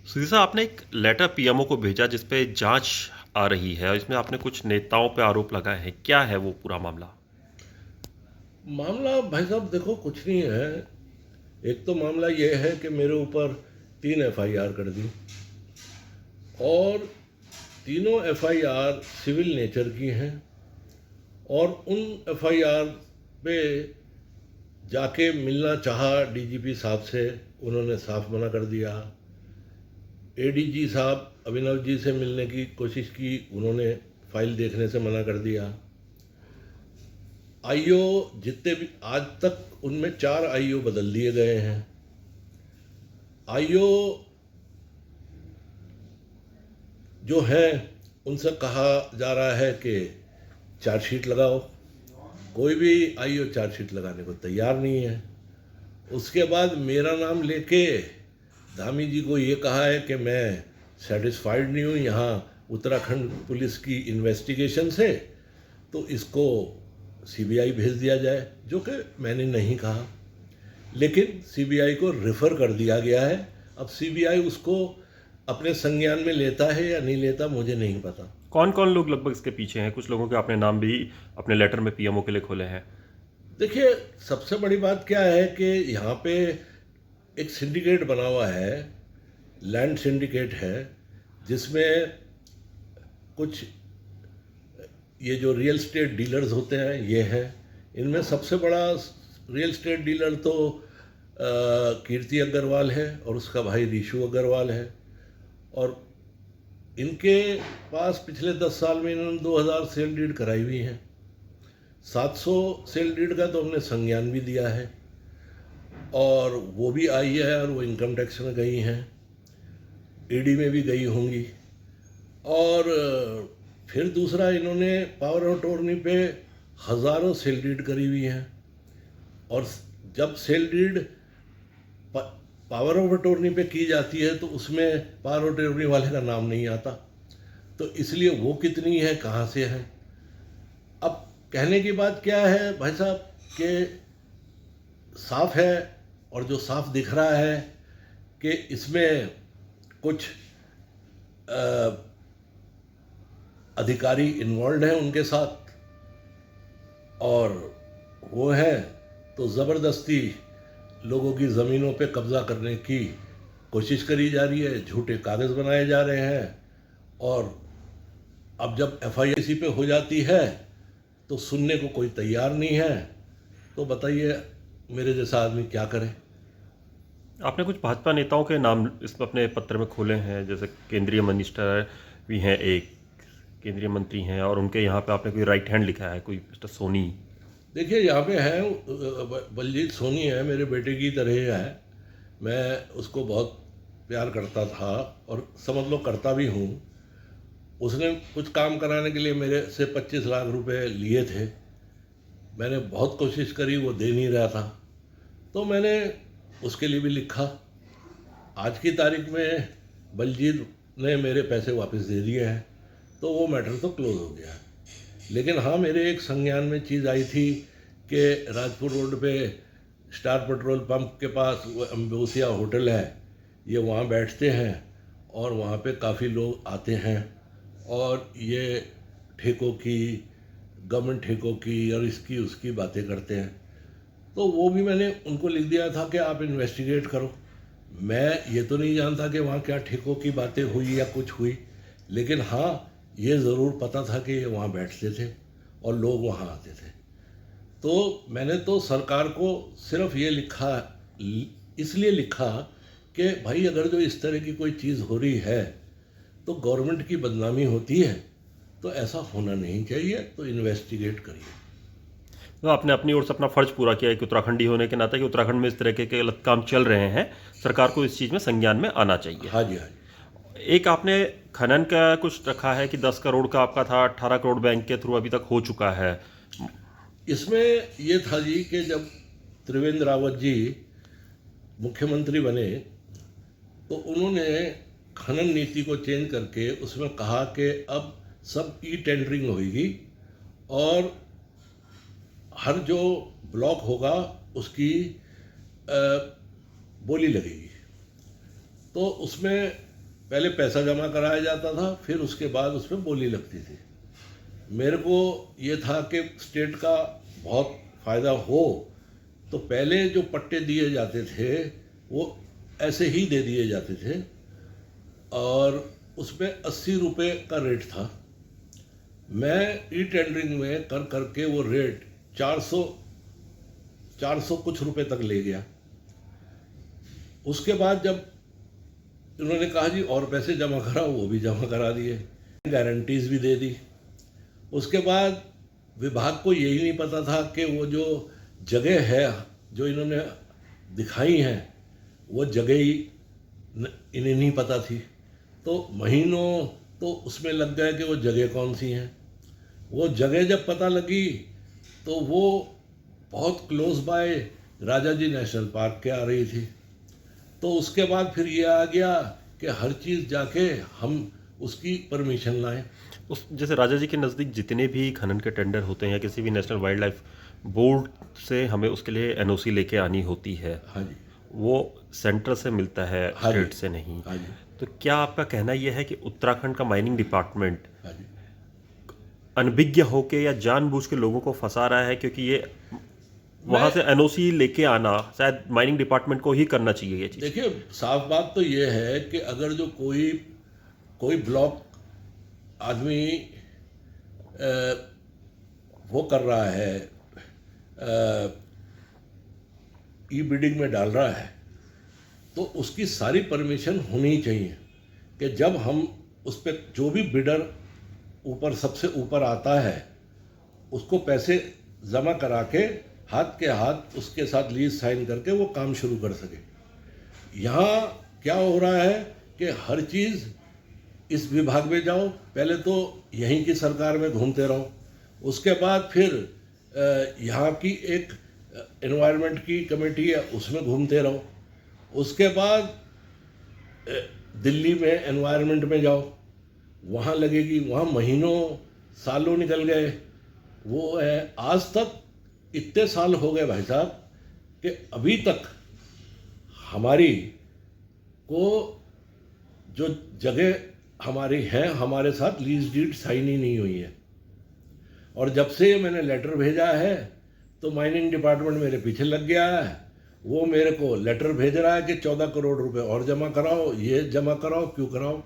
सुधीर साहब, आपने एक लेटर पीएमओ को भेजा जिस पे जांच आ रही है और इसमें आपने कुछ नेताओं पे आरोप लगाए हैं। क्या है वो पूरा मामला? मामला भाई साहब देखो कुछ नहीं है। एक तो मामला ये है कि मेरे ऊपर 3 एफआईआर कर दी और तीनों एफआईआर सिविल नेचर की हैं। और उन एफआईआर पे जाके मिलना चाहा डीजीपी साहब से, उन्होंने साफ मना कर दिया। एडीजी साहब अभिनव जी से मिलने की कोशिश की, उन्होंने फाइल देखने से मना कर दिया। आईओ जितने भी आज तक उनमें 4 आईओ बदल दिए गए हैं। आईओ जो हैं उनसे कहा जा रहा है कि चार्जशीट लगाओ। कोई भी आईओ चार्जशीट लगाने को तैयार नहीं है। उसके बाद मेरा नाम लेके धामी जी को ये कहा है कि मैं सेटिस्फाइड नहीं हूँ यहाँ उत्तराखंड पुलिस की इन्वेस्टिगेशन से, तो इसको सीबीआई भेज दिया जाए, जो कि मैंने नहीं कहा। लेकिन सीबीआई को रेफ़र कर दिया गया है। अब सीबीआई उसको अपने संज्ञान में लेता है या नहीं लेता मुझे नहीं पता। कौन कौन लोग लगभग इसके पीछे हैं? कुछ लोगों के आपने नाम भी अपने लेटर में पीएमओ के लिए खोले हैं। देखिए, सबसे बड़ी बात क्या है कि यहाँ पे एक सिंडिकेट बना हुआ है, लैंड सिंडिकेट है, जिसमें कुछ ये जो रियल स्टेट डीलर्स होते हैं ये हैं। इनमें सबसे बड़ा रियल स्टेट डीलर तो कीर्ति अग्रवाल है और उसका भाई रीशु अग्रवाल है। और इनके पास पिछले 10 साल में इन्होंने 2000 सेल डीड कराई हुई हैं। 700 सेल डीड का तो हमने संज्ञान भी दिया है और वो भी आई है और वो इनकम टैक्स में गई हैं, ईडी में भी गई होंगी। और फिर दूसरा, इन्होंने पावर ऑफ अटॉर्नी पे हज़ारों सेल डीड करी हुई हैं। और जब sale deed power of attorney पे की जाती है तो उसमें पावर ऑफ अटॉर्नी वाले का नाम नहीं आता, तो इसलिए वो कितनी है, कहाँ से है। अब कहने की बात क्या है भाई साहब कि साफ है, और जो साफ दिख रहा है कि इसमें कुछ अधिकारी इन्वॉल्व हैं उनके साथ, और वो है तो ज़बरदस्ती लोगों की ज़मीनों पे कब्ज़ा करने की कोशिश करी जा रही है, झूठे कागज़ बनाए जा रहे हैं। और अब जब एफआईआर किसी पे हो जाती है तो सुनने को कोई तैयार नहीं है, तो बताइए मेरे जैसा आदमी क्या करे। आपने कुछ भाजपा नेताओं के नाम इसमें अपने पत्र में खोले हैं, जैसे केंद्रीय मिनिस्टर भी हैं, एक केंद्रीय मंत्री हैं, और उनके यहाँ पे आपने कोई राइट हैंड लिखा है, कोई मिस्टर सोनी। देखिए, यहाँ पे है बलजीत सोनी है, मेरे बेटे की तरह है। मैं उसको बहुत प्यार करता था और समझ लो करता भी हूँ। उसने कुछ काम कराने के लिए मेरे से 25 लाख रुपए लिए थे। मैंने बहुत कोशिश करी, वो दे नहीं रहा था, तो मैंने उसके लिए भी लिखा। आज की तारीख में बलजीत ने मेरे पैसे वापस दे दिए हैं, तो वो मैटर तो क्लोज हो गया है। लेकिन हाँ, मेरे एक संज्ञान में चीज़ आई थी कि राजपुर रोड पे स्टार पेट्रोल पंप के पास वो अम्बोसिया होटल है, ये वहाँ बैठते हैं और वहाँ पे काफ़ी लोग आते हैं और ये ठेकों की, गवर्नमेंट ठेकों की और इसकी उसकी बातें करते हैं। तो वो भी मैंने उनको लिख दिया था कि आप इन्वेस्टिगेट करो। मैं ये तो नहीं जानता कि वहाँ क्या ठेकों की बातें हुई या कुछ हुई, लेकिन हाँ, ये ज़रूर पता था कि ये वहाँ बैठते थे और लोग वहाँ आते थे। तो मैंने तो सरकार को सिर्फ ये लिखा, इसलिए लिखा कि भाई अगर जो इस तरह की कोई चीज़ हो रही है तो गवर्नमेंट की बदनामी होती है, तो ऐसा होना नहीं चाहिए, तो इन्वेस्टिगेट करिए। तो आपने अपनी ओर से अपना फ़र्ज पूरा किया एक उत्तराखंडी होने के नाते कि उत्तराखंड में इस तरह के गलत काम चल रहे हैं, सरकार को इस चीज़ में संज्ञान में आना चाहिए। हाँ जी, हाँ जी। एक आपने खनन का कुछ रखा है कि 10 करोड़ का आपका था, 18 करोड़ बैंक के थ्रू अभी तक हो चुका है। इसमें ये था जी कि जब त्रिवेंद्र रावत जी मुख्यमंत्री बने तो उन्होंने खनन नीति को चेंज करके उसमें कहा कि अब सब ई टेंडरिंग होगी और हर जो ब्लॉक होगा उसकी बोली लगेगी। तो उसमें पहले पैसा जमा कराया जाता था, फिर उसके बाद उसमें बोली लगती थी। मेरे को ये था कि स्टेट का बहुत फ़ायदा हो, तो पहले जो पट्टे दिए जाते थे वो ऐसे ही दे दिए जाते थे, और उसमें 80 रुपये का रेट था। मैं ई टेंडरिंग में कर करके वो रेट 400 कुछ रुपए तक ले गया। उसके बाद जब उन्होंने कहा जी और पैसे जमा कराओ, वो भी जमा करा दिए, गारंटीज भी दे दी। उसके बाद विभाग को यही नहीं पता था कि वो जो जगह है जो इन्होंने दिखाई है वो जगह ही इन्हें नहीं पता थी, तो महीनों तो उसमें लग गए कि वो जगह कौन सी हैं। वो जगह जब पता लगी तो वो बहुत close by Rajaji national park के आ रही थी। तो उसके बाद फिर ये आ गया कि हर चीज़ जाके हम उसकी परमिशन लाएं। उस जैसे राजा जी के नज़दीक जितने भी खनन के टेंडर होते हैं या किसी भी नेशनल वाइल्ड लाइफ बोर्ड से हमें उसके लिए एनओसी लेके आनी होती है, हाँ जी, वो सेंटर से मिलता है, हाँ जी, स्टेट से नहीं। हाँ जी, तो क्या आपका कहना यह है कि उत्तराखंड का माइनिंग डिपार्टमेंट हाँ जी। अनभिज्ञ होके या जानबूझ के लोगों को फंसा रहा है? क्योंकि ये वहाँ से एनओसी लेके आना शायद माइनिंग डिपार्टमेंट को ही करना चाहिए ये चीज़। देखिए, साफ बात तो ये है कि अगर जो कोई ब्लॉक आदमी वो कर रहा है, ई बिडिंग में डाल रहा है, तो उसकी सारी परमिशन होनी चाहिए कि जब हम उस पर जो भी बिडर ऊपर सबसे ऊपर आता है उसको पैसे जमा करा के हाथ के हाथ उसके साथ लीज साइन करके वो काम शुरू कर सके। यहाँ क्या हो रहा है कि हर चीज़ इस विभाग में जाओ, पहले तो यहीं की सरकार में घूमते रहो, उसके बाद फिर यहाँ की एक एनवायरनमेंट की कमेटी है उसमें घूमते रहो, उसके बाद दिल्ली में एनवायरनमेंट में जाओ, वहाँ लगेगी, वहाँ महीनों सालों निकल गए। वो है आज तक इतने साल हो गए भाई साहब कि अभी तक हमारी को जो जगह हमारी है हमारे साथ लीज डीड साइन ही नहीं हुई है। और जब से मैंने लेटर भेजा है तो माइनिंग डिपार्टमेंट मेरे पीछे लग गया है। वो मेरे को लेटर भेज रहा है कि 14 करोड़ रुपए और जमा कराओ, ये जमा कराओ, क्यों कराओ।